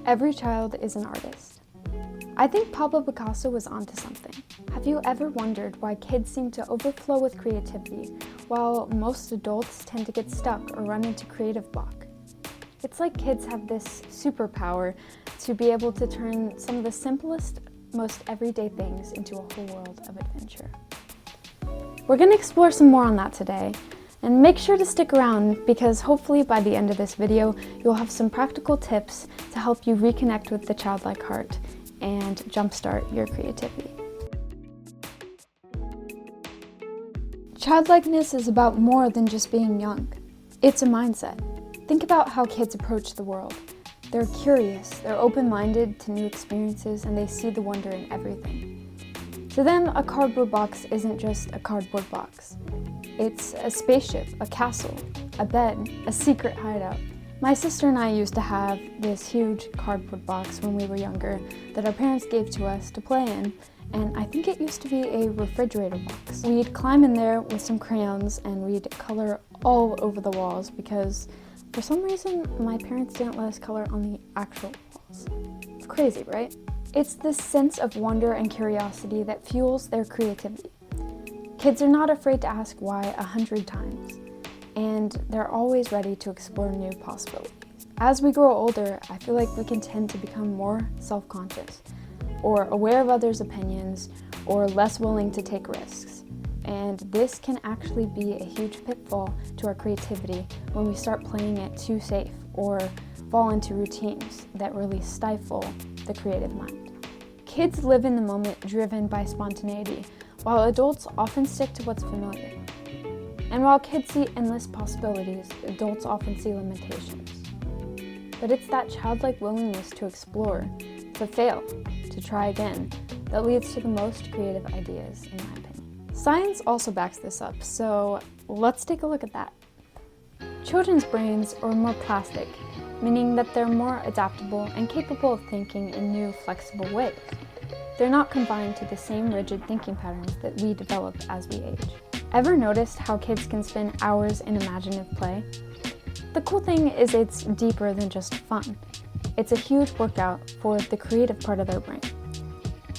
Every child is an artist. I think Pablo Picasso was onto something. Have you ever wondered why kids seem to overflow with creativity, while most adults tend to get stuck or run into creative block? It's like kids have this superpower to be able to turn some of the simplest, most everyday things into a whole world of adventure. We're going to explore some more on that today, and make sure to stick around because hopefully by the end of this video, you'll have some practical tips to help you reconnect with the childlike heart and jumpstart your creativity. Childlikeness is about more than just being young. It's a mindset. Think about how kids approach the world. They're curious, they're open-minded to new experiences, and they see the wonder in everything. To them, a cardboard box isn't just a cardboard box. It's a spaceship, a castle, a bed, a secret hideout. My sister and I used to have this huge cardboard box when we were younger that our parents gave to us to play in, and I think it used to be a refrigerator box. We'd climb in there with some crayons and we'd color all over the walls because for some reason my parents didn't let us color on the actual walls. It's crazy, right? It's this sense of wonder and curiosity that fuels their creativity. Kids are not afraid to ask why 100 times, and they're always ready to explore new possibilities. As we grow older, I feel like we can tend to become more self-conscious, or aware of others' opinions, or less willing to take risks. And this can actually be a huge pitfall to our creativity when we start playing it too safe, or fall into routines that really stifle the creative mind. Kids live in the moment driven by spontaneity, while adults often stick to what's familiar. And while kids see endless possibilities, adults often see limitations. But it's that childlike willingness to explore, to fail, to try again, that leads to the most creative ideas, in my opinion. Science also backs this up, so let's take a look at that. Children's brains are more plastic, meaning that they're more adaptable and capable of thinking in new, flexible ways. They're not confined to the same rigid thinking patterns that we develop as we age. Ever noticed how kids can spend hours in imaginative play? The cool thing is it's deeper than just fun. It's a huge workout for the creative part of their brain.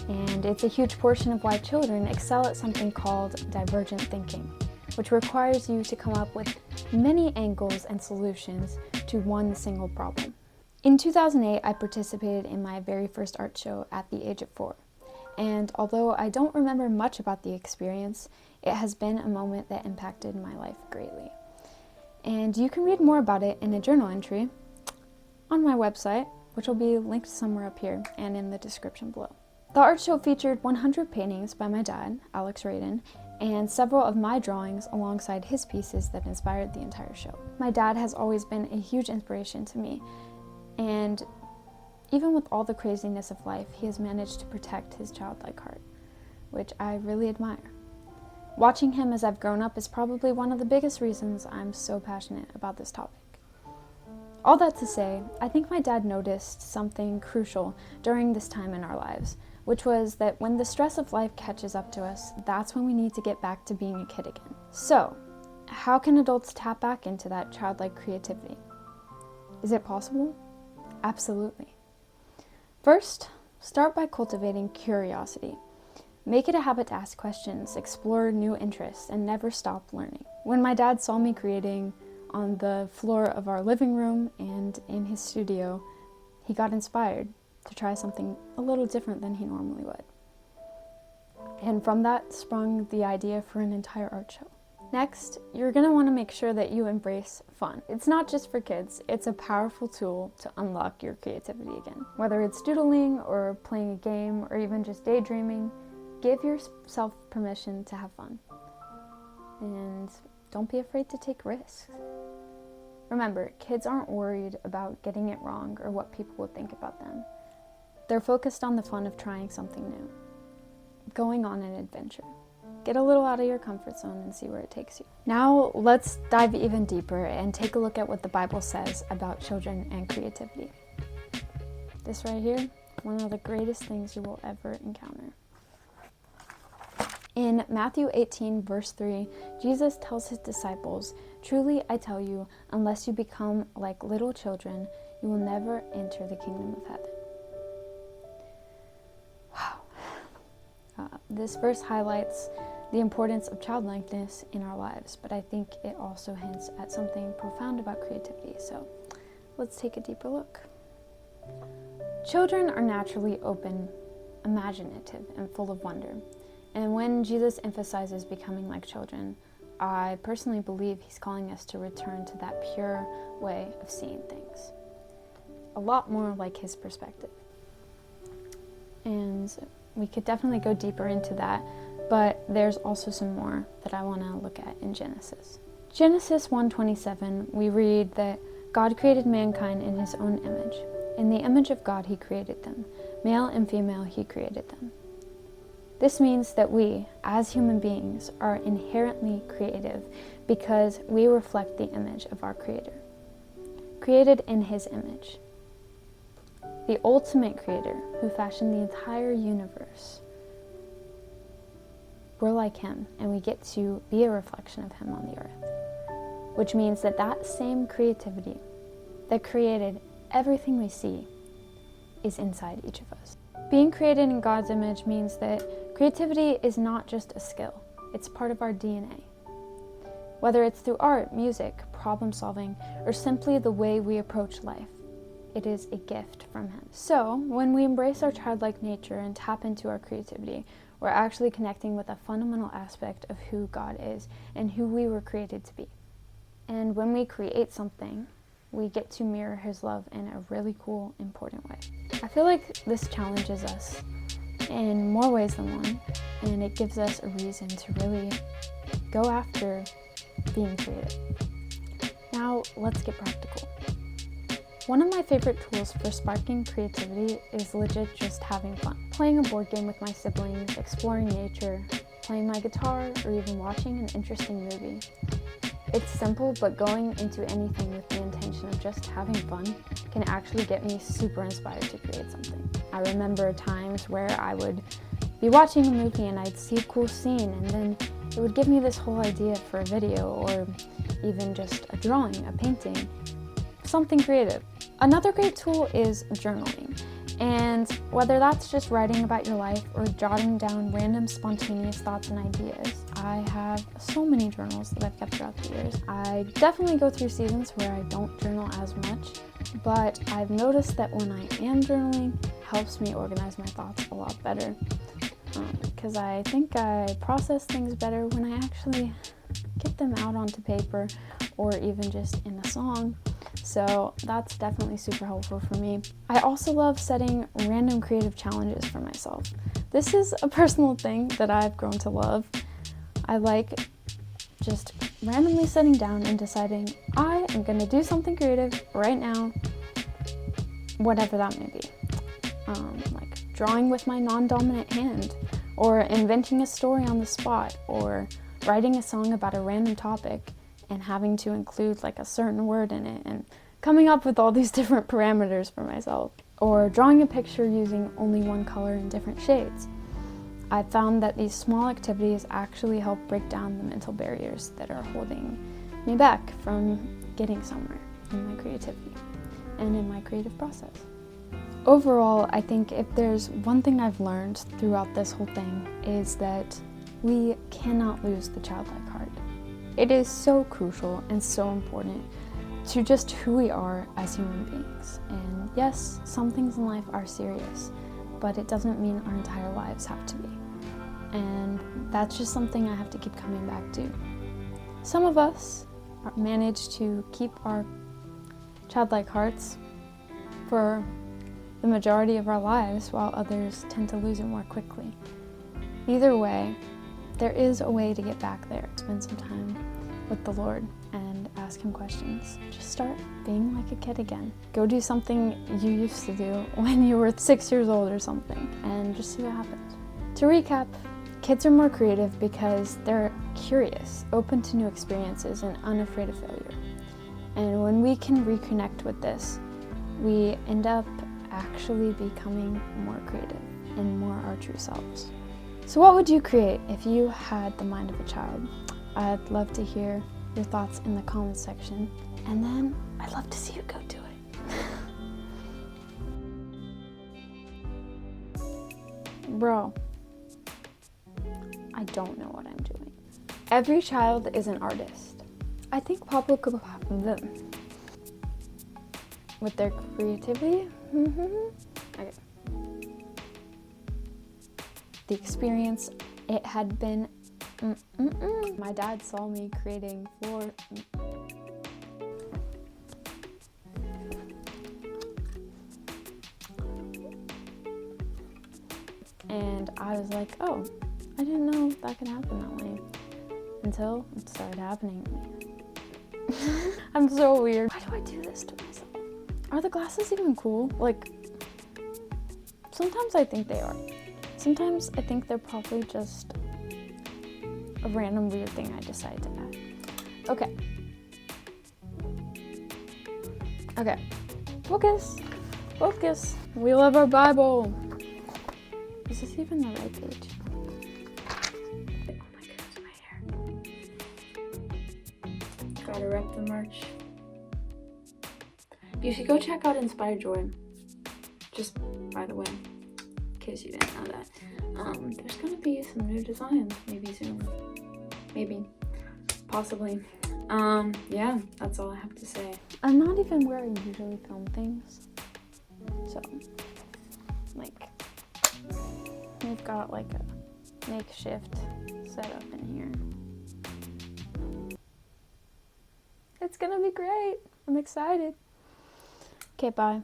And it's a huge portion of why children excel at something called divergent thinking, which requires you to come up with many angles and solutions to one single problem. In 2008, I participated in my very first art show at the age of 4. And although I don't remember much about the experience, it has been a moment that impacted my life greatly. And you can read more about it in a journal entry on my website, which will be linked somewhere up here and in the description below. The art show featured 100 paintings by my dad, Alex Radin, and several of my drawings alongside his pieces that inspired the entire show. My dad has always been a huge inspiration to me, and even with all the craziness of life, he has managed to protect his childlike heart, which I really admire. Watching him as I've grown up is probably one of the biggest reasons I'm so passionate about this topic. All that to say, I think my dad noticed something crucial during this time in our lives, which was that when the stress of life catches up to us, that's when we need to get back to being a kid again. So, how can adults tap back into that childlike creativity? Is it possible? Absolutely. First, start by cultivating curiosity. Make it a habit to ask questions, explore new interests, and never stop learning. When my dad saw me creating on the floor of our living room and in his studio, he got inspired to try something a little different than he normally would. And from that sprung the idea for an entire art show. Next, you're going to want to make sure that you embrace fun. It's not just for kids, it's a powerful tool to unlock your creativity again. Whether it's doodling or playing a game or even just daydreaming, give yourself permission to have fun. And don't be afraid to take risks. Remember, kids aren't worried about getting it wrong or what people will think about them. They're focused on the fun of trying something new, going on an adventure. Get a little out of your comfort zone and see where it takes you. Now let's dive even deeper and take a look at what the Bible says about children and creativity. This right here, one of the greatest things you will ever encounter. In Matthew 18, verse 3, Jesus tells his disciples, "Truly I tell you, unless you become like little children, you will never enter the kingdom of heaven. Wow. This verse highlights the importance of childlikeness in our lives, but I think it also hints at something profound about creativity. So let's take a deeper look. Children are naturally open, imaginative, and full of wonder. And when Jesus emphasizes becoming like children, I personally believe he's calling us to return to that pure way of seeing things. A lot more like his perspective. And we could definitely go deeper into that, but there's also some more that I want to look at in Genesis. Genesis 1:27, we read that God created mankind in his own image. In the image of God he created them. Male and female he created them. This means that we, as human beings, are inherently creative because we reflect the image of our Creator. Created in his image. The ultimate creator who fashioned the entire universe. We're like him, and we get to be a reflection of him on the earth. Which means that that same creativity that created everything we see is inside each of us. Being created in God's image means that creativity is not just a skill, it's part of our DNA. Whether it's through art, music, problem solving, or simply the way we approach life, it is a gift from him. So, when we embrace our childlike nature and tap into our creativity, we're actually connecting with a fundamental aspect of who God is and who we were created to be. And when we create something, we get to mirror his love in a really cool, important way. I feel like this challenges us in more ways than one, and it gives us a reason to really go after being creative. Now, let's get practical. One of my favorite tools for sparking creativity is legit just having fun. Playing a board game with my siblings, exploring nature, playing my guitar, or even watching an interesting movie. It's simple, but going into anything with the intention of just having fun can actually get me super inspired to create something. I remember times where I would be watching a movie and I'd see a cool scene, and then it would give me this whole idea for a video, or even just a drawing, a painting, something creative. Another great tool is journaling. And whether that's just writing about your life or jotting down random spontaneous thoughts and ideas, I have so many journals that I've kept throughout the years. I definitely go through seasons where I don't journal as much, but I've noticed that when I am journaling, it helps me organize my thoughts a lot better. Because I think I process things better when I actually get them out onto paper or even just in a song. So that's definitely super helpful for me. I also love setting random creative challenges for myself. This is a personal thing that I've grown to love. I like just randomly sitting down and deciding I am going to do something creative right now, whatever that may be. Like drawing with my non-dominant hand, or inventing a story on the spot, or writing a song about a random topic and having to include like a certain word in it, and coming up with all these different parameters for myself. Or drawing a picture using only one color in different shades. I found that these small activities actually help break down the mental barriers that are holding me back from getting somewhere in my creativity and in my creative process. Overall, I think if there's one thing I've learned throughout this whole thing is that we cannot lose the childlike heart. It is so crucial and so important to just who we are as human beings. And yes, some things in life are serious, but it doesn't mean our entire lives have to be. And that's just something I have to keep coming back to. Some of us manage to keep our childlike hearts for the majority of our lives, while others tend to lose it more quickly. Either way, there is a way to get back there. Spend some time with the Lord and ask him questions. Just start being like a kid again. Go do something you used to do when you were 6 years old or something, and just see what happens. To recap, kids are more creative because they're curious, open to new experiences, and unafraid of failure. And when we can reconnect with this, we end up actually becoming more creative and more our true selves. So what would you create if you had the mind of a child? I'd love to hear your thoughts in the comments section, and then I'd love to see you go do it. Bro, I don't know what I'm doing. Every child is an artist. I think Pablo could them with their creativity. Okay. The experience, it had been My dad saw me creating floor. And I was like, oh, I didn't know that could happen that way. Until it started happening to me. I'm so weird. Why do I do this to myself? Are the glasses even cool? Like, sometimes I think they are. Sometimes I think they're probably just a random weird thing I decided to add. Okay. Okay. Focus. Focus. We love our Bible. Is this even the right page? Oh my goodness, my hair. Gotta rep the merch. You should go check out Inspired Joy. Just by the way, in case you didn't know that. There's gonna be some new designs maybe soon. Maybe. Possibly. Yeah, that's all I have to say. I'm not even where I usually film things. So, like, we've got like a makeshift setup in here. It's gonna be great. I'm excited. Okay, bye.